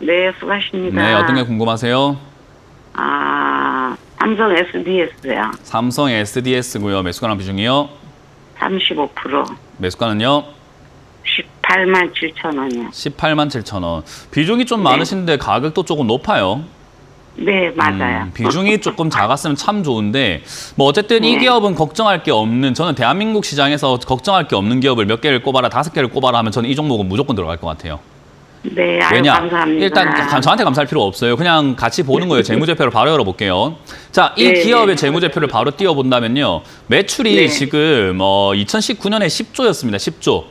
네, 수고하십니다. 네, 어떤 게 궁금하세요? 삼성 SDS요. 삼성 SDS고요. 매수가랑 비중이요? 35%. 매수가는요? 18만 7천 원이요. 18만 7천 원. 비중이 좀 많으신데 가격도 조금 높아요. 네, 맞아요. 비중이 조금 작았으면 참 좋은데 뭐 어쨌든 이 네. 기업은 걱정할 게 없는, 저는 대한민국 시장에서 걱정할 게 없는 기업을 몇 개를 꼽아라, 5개를 꼽아라 하면 저는 이 종목은 무조건 들어갈 것 같아요. 네, 아유, 왜냐? 감사합니다. 일단 저한테 감사할 필요 없어요. 그냥 같이 보는 거예요. 재무제표를 바로 열어볼게요. 자, 이 네, 기업의 네. 재무제표를 바로 띄워본다면요. 매출이 네. 지금 2019년에 10조였습니다. 10조.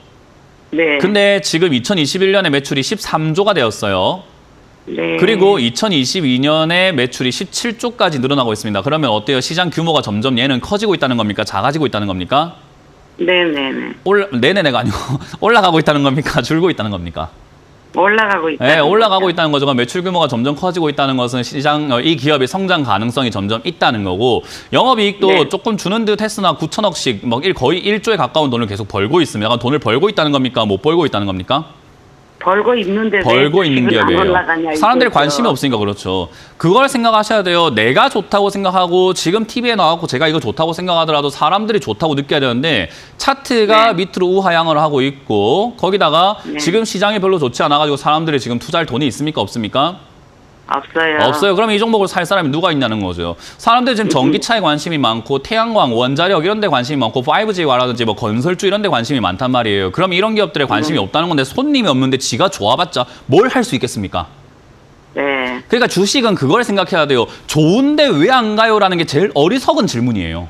네. 근데 지금 2021년에 매출이 13조가 되었어요. 네. 그리고 2022년에 매출이 17조까지 늘어나고 있습니다. 그러면 어때요? 시장 규모가 점점 얘는 커지고 있다는 겁니까? 작아지고 있다는 겁니까? 네네네. 네네네가 아니고 올라가고 있다는 겁니까? 줄고 있다는 겁니까? 올라가고 있다. 네, 올라가고 있다는 거죠. 매출 규모가 점점 커지고 있다는 것은 이 기업의 성장 가능성이 점점 있다는 거고, 영업이익도 네. 조금 주는 듯 했으나 9천억씩 거의 1조에 가까운 돈을 계속 벌고 있습니다. 약간 돈을 벌고 있다는 겁니까? 못 벌고 있다는 겁니까? 벌고 있는데 벌고 있는 기업이에요. 올라가냐, 사람들이 이거죠. 관심이 없으니까 그렇죠. 그걸 생각하셔야 돼요. 내가 좋다고 생각하고 지금 TV에 나왔고 제가 이거 좋다고 생각하더라도 사람들이 좋다고 느껴야 되는데 차트가 네. 밑으로 우하향을 하고 있고 거기다가 네. 지금 시장이 별로 좋지 않아가지고 사람들이 지금 투자할 돈이 있습니까? 없습니까? 없어요. 없어요. 그럼 이 종목을 살 사람이 누가 있냐는 거죠. 사람들이 지금 전기차에 관심이 많고 태양광, 원자력 이런 데 관심이 많고 5G와라든지 뭐 건설주 이런 데 관심이 많단 말이에요. 그럼 이런 기업들에 관심이 없다는 건데 손님이 없는데 지가 좋아봤자 뭘 할 수 있겠습니까? 네. 그러니까 주식은 그걸 생각해야 돼요. 좋은데 왜 안 가요라는 게 제일 어리석은 질문이에요.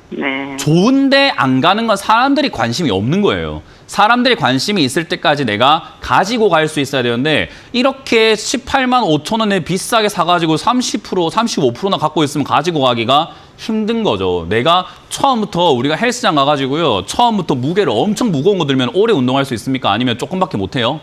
네. 좋은데 안 가는 건 사람들이 관심이 없는 거예요. 사람들이 관심이 있을 때까지 내가 가지고 갈 수 있어야 되는데 이렇게 18만 5천 원에 비싸게 사가지고 30%, 35%나 갖고 있으면 가지고 가기가 힘든 거죠. 내가 처음부터 우리가 헬스장 가가지고요. 처음부터 무게를 엄청 무거운 거 들면 오래 운동할 수 있습니까? 아니면 조금밖에 못해요?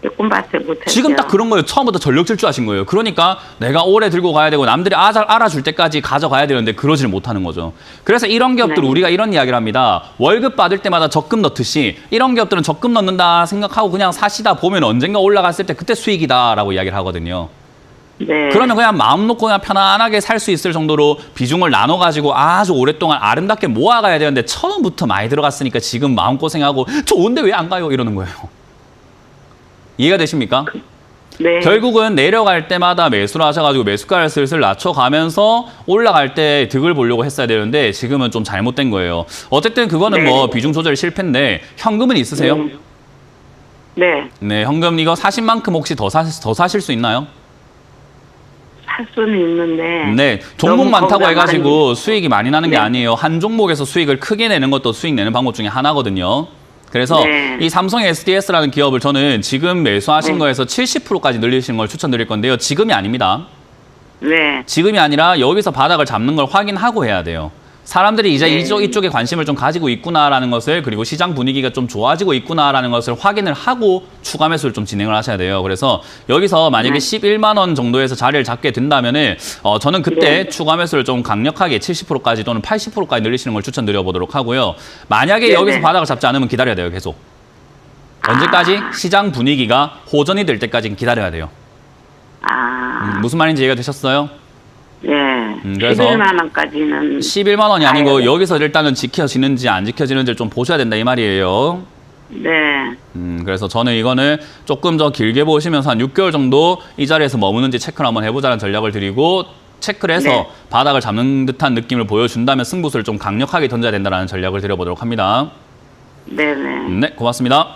조금밖에 못했어요. 지금 딱 그런 거예요. 처음부터 전력 질주하신 거예요. 그러니까 내가 오래 들고 가야 되고 남들이 알아줄 때까지 가져가야 되는데 그러질 못하는 거죠. 그래서 이런 기업들 네. 우리가 이런 이야기를 합니다. 월급 받을 때마다 적금 넣듯이 이런 기업들은 적금 넣는다 생각하고 그냥 사시다 보면 언젠가 올라갔을 때 그때 수익이다라고 이야기를 하거든요. 네. 그러면 그냥 마음 놓고 그냥 편안하게 살 수 있을 정도로 비중을 나눠가지고 아주 오랫동안 아름답게 모아가야 되는데 처음부터 많이 들어갔으니까 지금 마음고생하고 좋은데 왜 안 가요? 이러는 거예요. 이해가 되십니까? 네. 결국은 내려갈 때마다 매수를 하셔가지고 매수가를 슬슬 낮춰가면서 올라갈 때 득을 보려고 했어야 되는데 지금은 좀 잘못된 거예요. 어쨌든 그거는 네. 뭐 비중 조절 실패인데 현금은 있으세요? 네. 네, 현금 이거 사신 만큼 혹시 더 사실 수 있나요? 살 수는 있는데. 네, 종목 너무 많다고 거기다 해가지고 많이- 수익이 많이 나는 게 네. 아니에요. 한 종목에서 수익을 크게 내는 것도 수익 내는 방법 중에 하나거든요. 그래서 네. 이 삼성 SDS라는 기업을 저는 지금 매수하신 네. 거에서 70%까지 늘리시는 걸 추천드릴 건데요. 지금이 아닙니다. 네. 지금이 아니라 여기서 바닥을 잡는 걸 확인하고 해야 돼요. 사람들이 이제 네. 이쪽에 관심을 좀 가지고 있구나라는 것을, 그리고 시장 분위기가 좀 좋아지고 있구나라는 것을 확인을 하고 추가 매수를 좀 진행을 하셔야 돼요. 그래서 여기서 만약에 네. 11만 원 정도에서 자리를 잡게 된다면은 저는 그때 네. 추가 매수를 좀 강력하게 70%까지 또는 80%까지 늘리시는 걸 추천드려 보도록 하고요. 만약에 네, 여기서 네. 바닥을 잡지 않으면 기다려야 돼요. 계속. 언제까지? 시장 분위기가 호전이 될 때까지 기다려야 돼요. 무슨 말인지 이해가 되셨어요? 네. 그래서 11만 원까지는 11만 원이 아니고 아유. 여기서 일단은 지켜지는지 안 지켜지는지를 좀 보셔야 된다 이 말이에요. 네. 그래서 저는 이거는 조금 더 길게 보시면서 한 6개월 정도 이 자리에서 머무는지 체크를 한번 해보자는 전략을 드리고, 체크를 해서 네. 바닥을 잡는 듯한 느낌을 보여준다면 승부수를 좀 강력하게 던져야 된다는 전략을 드려보도록 합니다. 네네. 네, 고맙습니다.